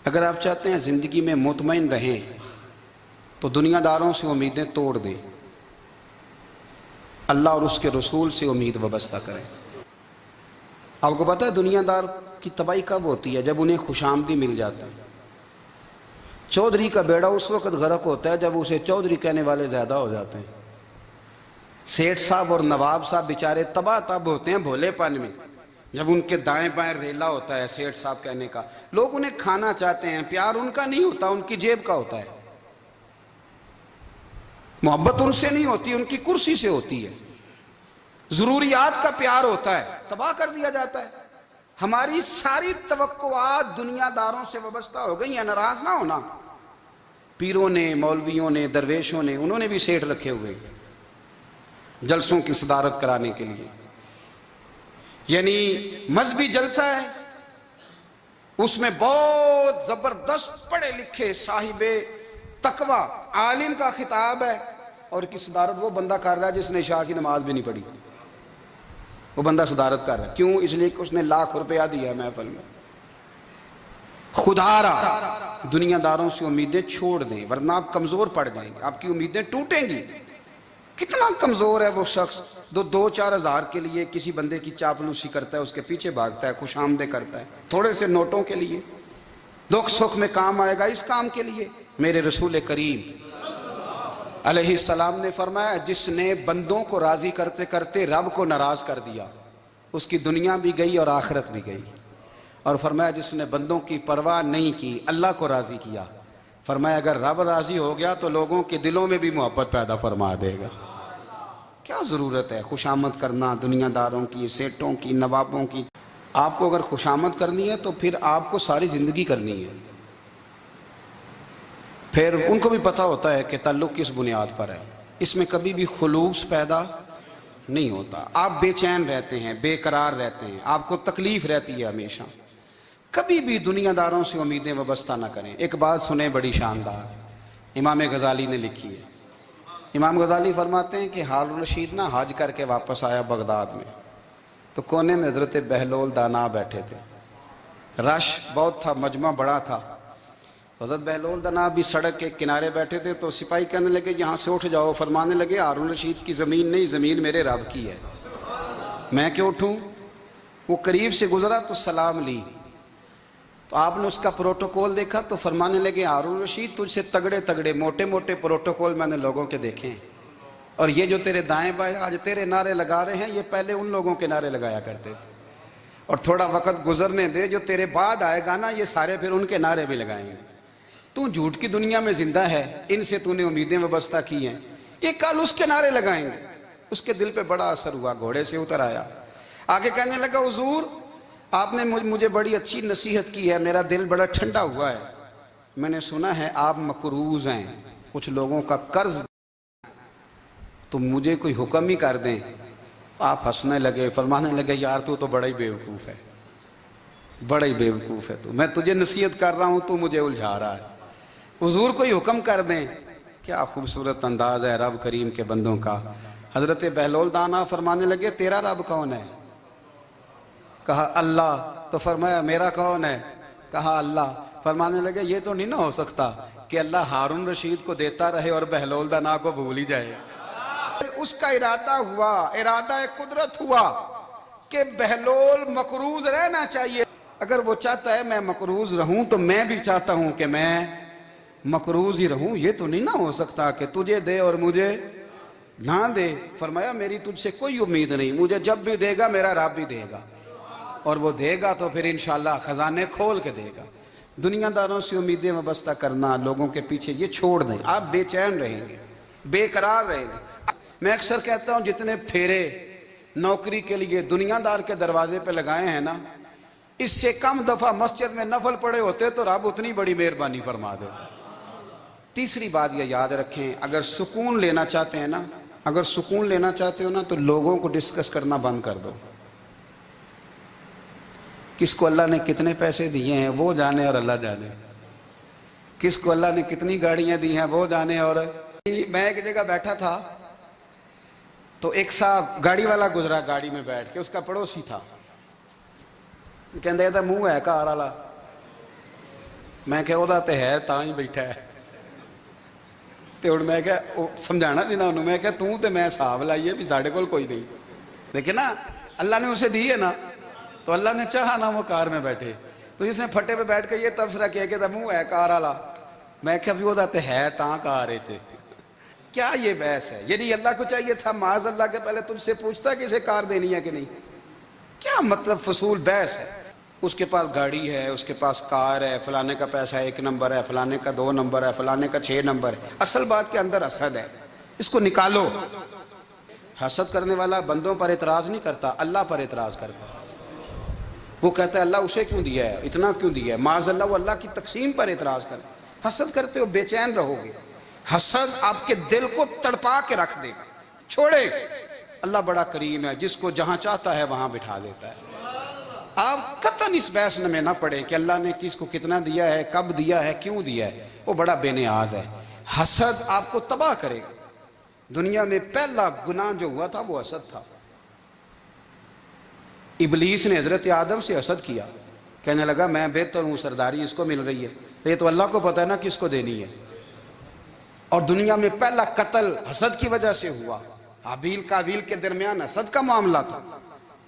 اگر آپ چاہتے ہیں زندگی میں مطمئن رہیں تو دنیا داروں سے امیدیں توڑ دیں، اللہ اور اس کے رسول سے امید وابستہ کریں۔ آپ کو پتہ ہے دنیا دار کی تباہی کب ہوتی ہے؟ جب انہیں خوش آمدی مل جاتا ہے۔ چودھری کا بیڑا اس وقت غرق ہوتا ہے جب اسے چودھری کہنے والے زیادہ ہو جاتے ہیں۔ سیٹھ صاحب اور نواب صاحب بیچارے تباہ تب ہوتے ہیں بھولے پن میں، جب ان کے دائیں بائیں ریلا ہوتا ہے سیٹھ صاحب کہنے کا۔ لوگ انہیں کھانا چاہتے ہیں، پیار ان کا نہیں ہوتا، ان کی جیب کا ہوتا ہے۔ محبت ان سے نہیں ہوتی، ان کی کرسی سے ہوتی ہے۔ ضروریات کا پیار ہوتا ہے، تباہ کر دیا جاتا ہے۔ ہماری ساری توقعات دنیا داروں سے وابستہ ہو گئی ہیں۔ ناراض نہ ہونا، پیروں نے، مولویوں نے، درویشوں نے، انہوں نے بھی سیٹھ رکھے ہوئے جلسوں کی صدارت کرانے کے لیے۔ یعنی مذہبی جلسہ ہے، اس میں بہت زبردست پڑھے لکھے صاحب تقوی عالم کا خطاب ہے، اور کی صدارت وہ بندہ کر رہا ہے جس نے عشاء کی نماز بھی نہیں پڑھی۔ وہ بندہ صدارت کر رہا ہے، کیوں؟ اس لیے کہ اس نے لاکھ روپیہ دیا ہے محفل میں۔ خدا را دنیا داروں سے امیدیں چھوڑ دیں، ورنہ آپ کمزور پڑ جائیں گے، آپ کی امیدیں ٹوٹیں گی۔ کتنا کمزور ہے وہ شخص جو 2-4 ہزار کے لیے کسی بندے کی چاپلوسی کرتا ہے، اس کے پیچھے بھاگتا ہے، خوش آمدیں کرتا ہے تھوڑے سے نوٹوں کے لیے۔ دکھ سکھ میں کام آئے گا اس کام کے لیے۔ میرے رسول کریم علیہ السلام نے فرمایا، جس نے بندوں کو راضی کرتے کرتے رب کو ناراض کر دیا، اس کی دنیا بھی گئی اور آخرت بھی گئی۔ اور فرمایا جس نے بندوں کی پرواہ نہیں کی، اللہ کو راضی کیا، فرمایا اگر رب راضی ہو گیا تو لوگوں کے دلوں میں بھی محبت پیدا فرما دے گا۔ کیا ضرورت ہے خوشامد کرنا دنیا داروں کی، سیٹوں کی، نوابوں کی؟ آپ کو اگر خوشامد کرنی ہے تو پھر آپ کو ساری زندگی کرنی ہے۔ پھر ان کو بھی پتہ ہوتا ہے کہ تعلق کس بنیاد پر ہے، اس میں کبھی بھی خلوص پیدا نہیں ہوتا۔ آپ بے چین رہتے ہیں، بے قرار رہتے ہیں، آپ کو تکلیف رہتی ہے ہمیشہ۔ کبھی بھی دنیا داروں سے امیدیں وابستہ نہ کریں۔ ایک بات سنیں بڑی شاندار، امام غزالی نے لکھی ہے۔ امام غزالی فرماتے ہیں کہ ہارون الرشید نہ حج کر کے واپس آیا بغداد میں، تو کونے میں حضرت بہلول دانا بیٹھے تھے۔ رش بہت تھا، مجمع بڑا تھا۔ حضرت بہلول دانا بھی سڑک کے کنارے بیٹھے تھے، تو سپاہی کہنے لگے یہاں سے اٹھ جاؤ۔ فرمانے لگے ہارون الرشید کی زمین نہیں، زمین میرے رب کی ہے، میں کیوں اٹھوں؟ وہ قریب سے گزرا تو سلام لی، تو آپ نے اس کا پروٹوکول دیکھا تو فرمانے لگے ہارون الرشید تجھ سے تگڑے تگڑے موٹے موٹے پروٹوکول میں نے لوگوں کے دیکھے ہیں، اور یہ جو تیرے دائیں بائیں آج تیرے نعرے لگا رہے ہیں، یہ پہلے ان لوگوں کے نعرے لگایا کرتے تھے، اور تھوڑا وقت گزرنے دے، جو تیرے بعد آئے گا نا، یہ سارے پھر ان کے نعرے بھی لگائیں گے۔ تو جھوٹ کی دنیا میں زندہ ہے، ان سے تو نے امیدیں وابستہ کی ہیں، یہ کل اس کے نعرے لگائیں گے۔ اس کے دل پہ بڑا اثر ہوا، گھوڑے سے اتر آیا، آگے کہنے لگا حضور آپ نے مجھے بڑی اچھی نصیحت کی ہے، میرا دل بڑا ٹھنڈا ہوا ہے، میں نے سنا ہے آپ مقروض ہیں، کچھ لوگوں کا قرض، تو مجھے کوئی حکم ہی کر دیں۔ آپ ہنسنے لگے، فرمانے لگے یار تو بڑا ہی بیوقوف ہے، بڑا ہی بیوقوف ہے تو، میں تجھے نصیحت کر رہا ہوں تو مجھے الجھا رہا ہے، حضور کوئی حکم کر دیں۔ کیا خوبصورت انداز ہے رب کریم کے بندوں کا۔ حضرت بہلول دانا فرمانے لگے تیرا رب کون ہے؟ کہا اللہ۔ تو فرمایا میرا کون ہے؟ کہا اللہ۔ فرمانے لگے یہ تو نہیں نہ ہو سکتا کہ اللہ ہارون رشید کو دیتا رہے اور بہلول دانا کو بھول ہی جائے۔ اس کا ارادہ ہوا، ارادہ قدرت ہوا کہ بہلول مقروض رہنا چاہیے۔ اگر وہ چاہتا ہے میں مقروض رہوں تو میں بھی چاہتا ہوں کہ میں مقروض ہی رہوں۔ یہ تو نہیں نہ ہو سکتا کہ تجھے دے اور مجھے نہ دے۔ فرمایا میری تجھ سے کوئی امید نہیں، مجھے جب بھی دے گا میرا رب بھی دے گا، اور وہ دے گا تو پھر انشاءاللہ خزانے کھول کے دے گا۔ دنیا داروں سے امیدیں وابستہ کرنا، لوگوں کے پیچھے، یہ چھوڑ دیں۔ آپ بے چین رہیں گے، بے قرار رہیں گے۔ میں اکثر کہتا ہوں جتنے پھیرے نوکری کے لیے دنیا دار کے دروازے پہ لگائے ہیں نا، اس سے کم دفعہ مسجد میں نفل پڑے ہوتے تو رب اتنی بڑی مہربانی فرما دیتا۔ تیسری بات یہ یاد رکھیں، اگر سکون لینا چاہتے ہیں نا، اگر سکون لینا چاہتے ہو نا تو لوگوں کو ڈسکس کرنا بند کر دو۔ کس کو اللہ نے کتنے پیسے دیے ہیں وہ جانے اور اللہ جانے، کس کو اللہ نے کتنی گاڑیاں دی ہیں وہ جانے۔ اور میں ایک جگہ بیٹھا تھا تو ایک صاحب گاڑی والا گزرا، گاڑی میں بیٹھ کے، اس کا پڑوسی تھا، کہندے تھا منہ ہے کار والا، میں کہ ਉਹਦਾ ਤੇ ਹੈ ਤਾਂ ਹੀ ਬੈਠਾ ਹੈ। ਤੇ ਹੁਣ ਮੈਂ ਕਿਹਾ ਉਹ ਸਮਝਾਣਾ ਸੀ ना ਉਹਨੂੰ, मैं क्या तू ਤੇ मैं हिसाब लाइए भी साढ़े कोल कोई नहीं। देखिए ना अल्लाह ने उसे दी है ना, तो अल्लाह ने चाहा ना वो कार में बैठे, तो इसने फटे पे बैठ के ये तबसरा किया कि मुंह है कार वाला। मैं क्या भी ਉਹਦਾ ਤੇ है ਤਾਂ कार है। क्या ये बहस है? यदि अल्लाह को चाहिए था माज अल्लाह के पहले तुझसे पूछता कि इसे कार देनी है कि नहीं। क्या मतलब फसूल बहस है? उसके पास गाड़ी है, उसके पास कार है, फलाने का पैसा 1 नंबर है, फलाने का 2 नंबर है, फलाने का 6 नंबर है। असल बात के अंदर हसद है, इसको निकालो। हसद करने वाला बंदों पर एतराज नहीं करता, अल्लाह पर एतराज करता। वो कहता है अल्लाह उसे क्यों दिया है, इतना क्यों दिया है, माज अल्लाह। वो अल्लाह की तकसीम पर एतराज करता। हसद करते हो बेचैन रहोगे। हसद आपके दिल को तड़पा के रख देगा। छोड़े, अल्लाह बड़ा करीम है, जिसको जहां चाहता है वहां बिठा देता है। आप कतन इस बहस में ना पड़े कि अल्लाह ने किसको कितना दिया है, कब दिया है, क्यों दिया है। वो बड़ा बेनियाज है। हसद आपको तबाह करेगा। दुनिया में पहला गुनाह जो हुआ था वो हसद था। इबलीस ने हजरत आदम से हसद किया, कहने लगा मैं बेहतर हूं, सरदारी इसको मिल रही है, तो ये तो अल्लाह को पता है ना किसको देनी है। और दुनिया में पहला कत्ल हसद की वजह से हुआ। हाबील काबील के दरमियान हसद का मामला था।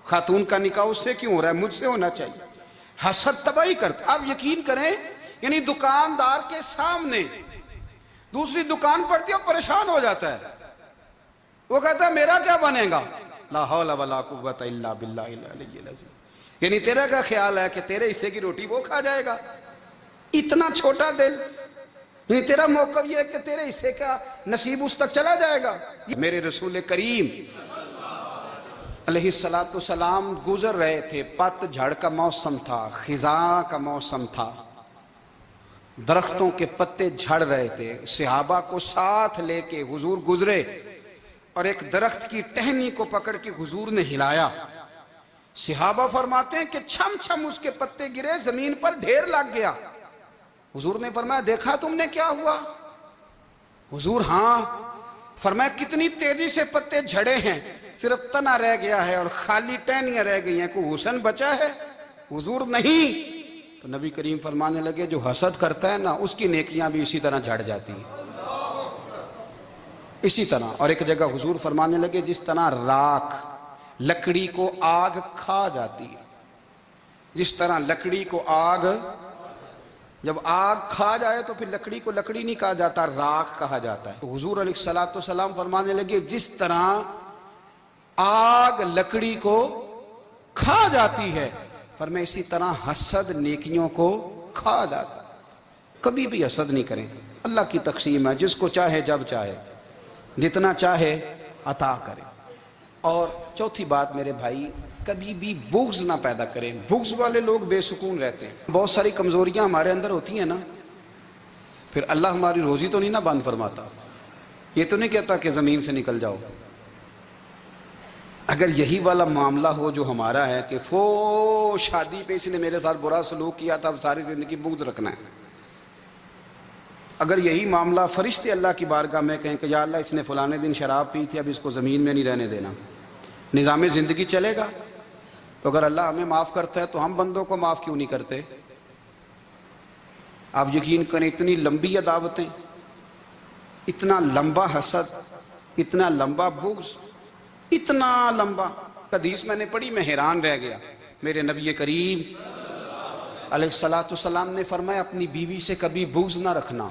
खातून का निकाह उससे क्यों हो रहा है, मुझसे होना चाहिए। हसद तबाही करता। आप यकीन करें, यानी दुकानदार के सामने दूसरी दुकान पड़ती है, परेशान हो जाता है। वो कहता है मेरा क्या बनेगा, ला हौला वला कुव्वता इल्ला बिल्लाहिल अलिय्यिल अज़ीम। यानी तेरा क्या ख्याल है कि तेरे हिस्से की रोटी वो खा जाएगा। इतना छोटा दिल। नहीं, तेरा मौक़िफ़ ये है कि तेरे हिस्से का नसीब उस तक चला जाएगा। मेरे रसूल करीम अलैहिस्सलातु सलाम गुजर रहे थे, पतझड़ का मौसम था, खिज़ां का मौसम था, दरख्तों के पत्ते झड़ रहे थे। सहाबा को साथ लेके हुजूर गुजरे और एक दरख्त की टहनी को पकड़ के हुजूर ने हिलाया। सहाबा फरमाते हैं कि छम छम उसके पत्ते गिरे, जमीन पर ढेर लग गया। हुजूर ने फरमाया देखा तुमने क्या हुआ? हुजूर हाँ। फरमाया कितनी तेजी से पत्ते झड़े हैं, सिर्फ तना रह गया है और खाली टहनियां रह गई हैं, कोई हुस्न बचा है? हुजूर नहीं। तो नबी करीम फरमाने लगे जो हसद करता है ना, उसकी नेकियां भी इसी तरह झड़ जाती हैं, इसी तरह। और एक जगह हुजूर फरमाने लगे जिस तरह राख लकड़ी को आग खा जाती है, जिस तरह लकड़ी को आग, जब आग खा जाए तो फिर लकड़ी को लकड़ी नहीं कहा जाता, राख कहा जाता है। तो हुजूर अलैहिस्सलातु सलाम फरमाने लगे जिस तरह आग लकड़ी को खा जाती है, फरमाया इसी तरह हसद नेकियों को खा जाता है। कभी भी हसद नहीं करें, अल्लाह की तक़सीम है, जिसको चाहे जब चाहे जितना चाहे अता करे। और चौथी बात मेरे भाई, कभी भी बुग़्ज़ ना पैदा करें। बुग़्ज़ वाले लोग बेसुकून रहते हैं। बहुत सारी कमज़ोरियाँ हमारे अंदर होती हैं ना, फिर अल्लाह हमारी रोज़ी तो नहीं ना बंद फरमाता। ये तो नहीं कहता कि ज़मीन से निकल जाओ। अगर यही वाला मामला हो जो हमारा है कि शादी पे इसने मेरे साथ बुरा सलूक किया था, अब सारी ज़िंदगी बुग़्ज़ रखना है। अगर यही मामला फरिश्ते अल्लाह की बारगाह में कहें कि या अल्लाह इसने फ़लाने दिन शराब पी थी, अब इसको ज़मीन में नहीं रहने देना, निज़ाम ज़िंदगी चलेगा। तो अगर अल्लाह हमें माफ़ करता है तो हम बंदों को माफ़ क्यों नहीं करते? आप यकीन करें, इतनी लंबी अदावतें, इतना लंबा हसद, इतना लंबा बुग़्ज़, इतना लंबा। हदीस मैंने पढ़ी, मैं हैरान रह गया। मेरे नबी करीम अलैहिस्सलातु सलाम ने फरमाया अपनी बीवी से कभी बुग़्ज़ ना रखना।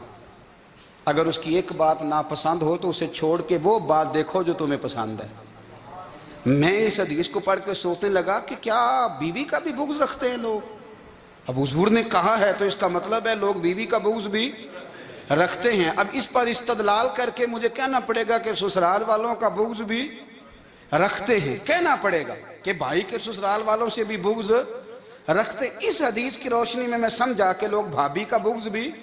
अगर उसकी एक बात नापसंद हो तो उसे छोड़ के वो बात देखो जो तुम्हें पसंद है। मैं इस हदीस को पढ़ के सोचने लगा कि क्या बीवी का भी बुग़्ज़ रखते हैं लोग? अब हुजूर ने कहा है तो इसका मतलब है लोग बीवी का बुग़्ज़ भी रखते हैं। अब इस पर इस्तदलाल करके मुझे कहना पड़ेगा कि ससुराल वालों का बुग़्ज़ भी रखते हैं। कहना पड़ेगा कि भाई के ससुराल वालों से भी बुग़्ज़ रखते। इस हदीस की रोशनी में मैं समझा कि लोग भाभी का बुग़्ज़ भी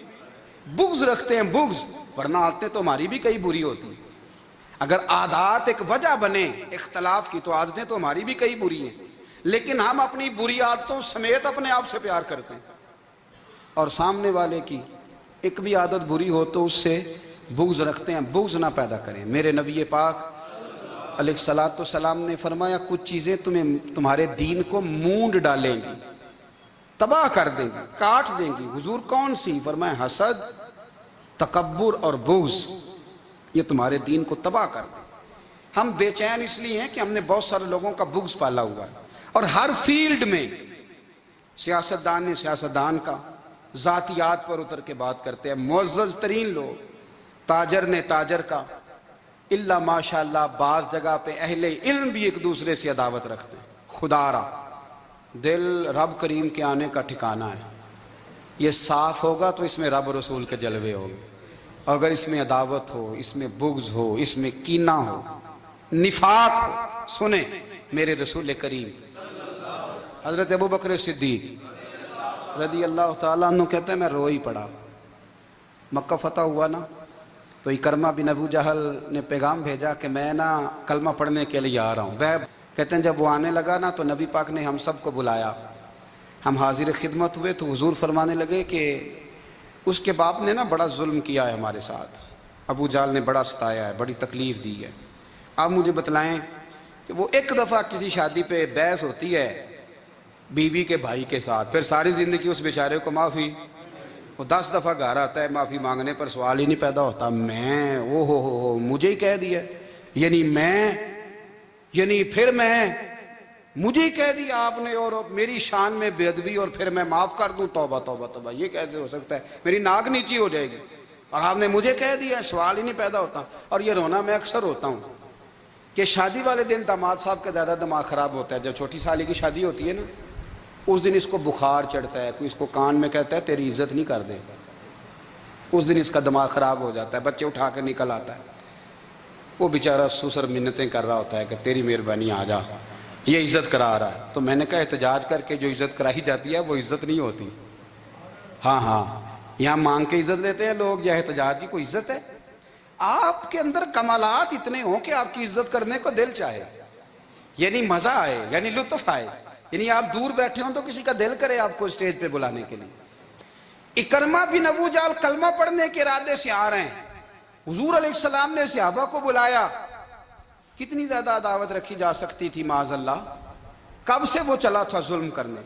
बुग़्ज़ रखते हैं। बुग़्ज़, वरना आदतें तो हमारी भी कई बुरी होती हैं। अगर आदत एक वजह बने इख्तलाफ की तो आदतें तो हमारी भी कई बुरी हैं, लेकिन हम अपनी बुरी आदतों समेत अपने आप से प्यार करते हैं। और सामने वाले की एक भी आदत बुरी हो तो उससे बुग़्ज़ रखते हैं। बुग़्ज़ ना पैदा करें। मेरे नबी पाक अलैहिस्सलातु सलाम ने फरमाया कुछ चीज़ें तुम्हें तुम्हारे दीन को मूंड डालेंगी, तबाह कर देंगी, काट देंगी। हुजूर कौन सी? फरमाया हसद, तकब्बुर और बुग़्ज़, ये तुम्हारे दीन को तबाह कर दे। हम बेचैन इसलिए हैं कि हमने बहुत सारे लोगों का बुग़्ज़ पाला हुआ है, और हर फील्ड में सियासतदान ने सियासतदान का, ज़ातियात पर उतर के बात करते हैं, मुअज़्ज़ज़ तरीन लोग, ताजर ने ताजर का, इल्ला माशाअल्लाह बाज़ जगह पे अहले इल्म भी एक दूसरे से अदावत रखते हैं। खुदारा दिल रब करीम के आने का ठिकाना है, ये साफ होगा तो इसमें रब रसूल के जलवे होंगे। अगर इसमें अदावत हो, इसमें बुग़्ज़ हो, इसमें कीना हो, निफाक हो, सुने मेरे रसूल करीम हज़रत अबू बकर सिद्दीक़ रज़ी अल्लाह ताला अन्हु कहते हैं मैं रो ही पड़ा। मक्का फ़तह हुआ ना, तो इकरमा बिन अबू जहल ने पैगाम भेजा कि मैं ना कलमा पढ़ने के लिए आ रहा हूँ। वह कहते हैं जब वो आने लगा ना, तो नबी पाक ने हम सबको बुलाया, हम हाजिर खिदमत हुए। तो हुजूर फरमाने लगे कि उसके बाप ने ना बड़ा जुल्म किया है हमारे साथ, अबू जहल ने बड़ा सताया है, बड़ी तकलीफ़ दी है। आप मुझे बतलाएं कि वो एक दफ़ा किसी शादी पे बहस होती है बीवी के भाई के साथ, फिर सारी ज़िंदगी उस बेचारे को माफ़ी, वो 10 दफ़ा घर आता है माफ़ी मांगने पर सवाल ही नहीं पैदा होता। मैं ओ हो मुझे ही कह दिया, यानी फिर मैं मुझे ही कह दिया आपने, और मेरी शान में बेअदबी, और फिर मैं माफ़ कर दूं? तौबा तौबा तौबा, ये कैसे हो सकता है? मेरी नाक नीची हो जाएगी, और आपने मुझे कह दिया, सवाल ही नहीं पैदा होता। और ये रोना मैं अक्सर होता हूँ कि शादी वाले दिन दामाद साहब का ज़्यादा दिमाग ख़राब होता है। जब छोटी साली की शादी होती है ना, उस दिन इसको बुखार चढ़ता है, कोई इसको कान में कहता है तेरी इज्जत नहीं कर दे, उस दिन इसका दिमाग ख़राब हो जाता है, बच्चे उठा के निकल आता है। वो बेचारा ससुर मिन्नतें कर रहा होता है कि तेरी मेहरबानी आ जा, ये इज़्ज़त करा रहा है। तो मैंने कहा एहतजाज करके जो इज़्ज़त कराई जाती है वो इज़्ज़त नहीं होती। हाँ, यहाँ मांग के इज़्ज़त लेते हैं लोग, या एहतजाज की कोई इज़्ज़त है? आपके अंदर कमालात इतने हों कि आपकी इज़्ज़त करने को दिल चाहे, यानी मज़ा आए, यानी लुत्फ़ आए, यानी आप दूर बैठे हों तो किसी का दिल करे आपको स्टेज पे बुलाने के लिए। इकरमा बिन अबू जहल कलमा पढ़ने के इरादे से आ रहे हैं, हुजूर अलैहिस्सलाम ने सहाबा को बुलाया। कितनी ज्यादा दावत रखी जा सकती थी माज़अल्लाह। कब से वो चला था जुल्म करने,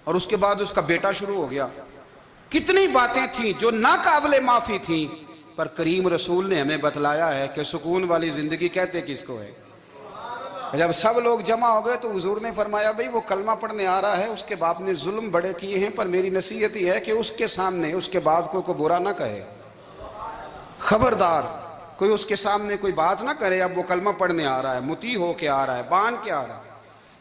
और उसके बाद उसका बेटा शुरू हो गया। कितनी बातें थी जो ना काबिले माफी थी, पर करीम रसूल ने हमें बतलाया है कि सुकून वाली जिंदगी कहते किसको है। जब सब लोग जमा हो गए तो हुजूर ने फरमाया भाई वो कलमा पढ़ने आ रहा है, उसके बाप ने जुल्म बड़े किए हैं, पर मेरी नसीहत ही है कि उसके सामने उसके बाप को बुरा ना कहे, खबरदार कोई उसके सामने कोई बात ना करे। अब वो कलमा पढ़ने आ रहा है, मुती हो के आ रहा है, बांध के आ रहा है।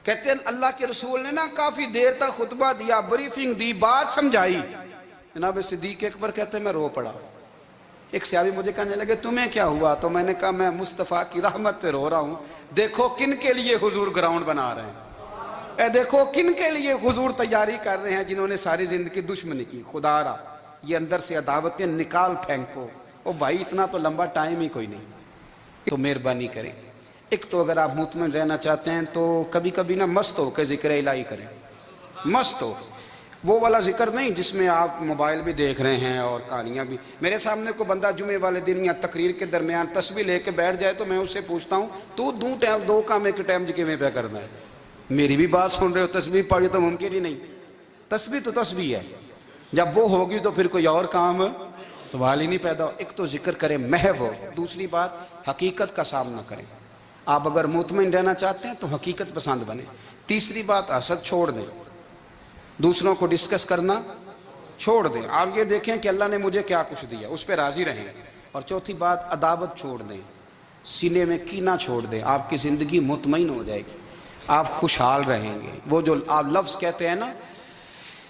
कहते हैं अल्लाह के रसूल ने ना काफी देर तक खुतबा दिया, ब्रीफिंग दी, बात समझाई। जनाब सिद्दीक अकबर कहते हैं मैं रो पड़ा। एक सहाबी मुझे कहने लगे तुम्हें क्या हुआ? तो मैंने कहा मैं मुस्तफ़ा की रहमत पे रो रहा हूँ। देखो किन के लिए हुजूर ग्राउंड बना रहे हैं, देखो किन के लिए हुजूर तैयारी कर रहे हैं, जिन्होंने सारी जिंदगी दुश्मनी की। खुदारा ये अंदर से अदावतें निकाल फेंको। ओ भाई इतना तो लंबा टाइम ही कोई नहीं, तो मेहरबानी करें। एक तो अगर आप मुतमईन रहना चाहते हैं तो कभी कभी ना मस्त हो के जिक्र इलाही करें। मस्त हो, वो वाला जिक्र नहीं जिसमें आप मोबाइल भी देख रहे हैं और कहानियाँ भी। मेरे सामने को बंदा जुमे वाले दिन या तकरीर के दरमियान तस्बीह लेके बैठ जाए तो मैं उससे पूछता हूँ तू दो काम एक टाइम जिक्र पे करना है। मेरी भी बात सुन रहे हो, तस्बीह पढ़ी तो मुमकिन ही नहीं। तस्बीह तो तस्बीह है, जब वो होगी तो फिर कोई और काम सवाल ही नहीं पैदा हो। एक तो जिक्र करें महव हो, दूसरी बात हकीकत का सामना करें। आप अगर मुतमईन रहना चाहते हैं तो हकीकत पसंद बने। तीसरी बात हसद छोड़ दें, दूसरों को डिस्कस करना छोड़ दें। आप ये देखें कि अल्लाह ने मुझे क्या कुछ दिया, उस पर राजी रहें। और चौथी बात अदावत छोड़ दें, सीने में कीना छोड़ दें। आपकी ज़िंदगी मुतमईन हो जाएगी, आप खुशहाल रहेंगे। वो जो आप लफ्ज़ कहते हैं ना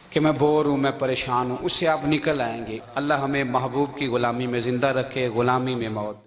कि मैं बोर हूँ, मैं परेशान हूँ, उससे आप निकल आएंगे। अल्लाह हमें महबूब की ग़ुलामी में ज़िंदा रखे, ग़ुलामी में मौत।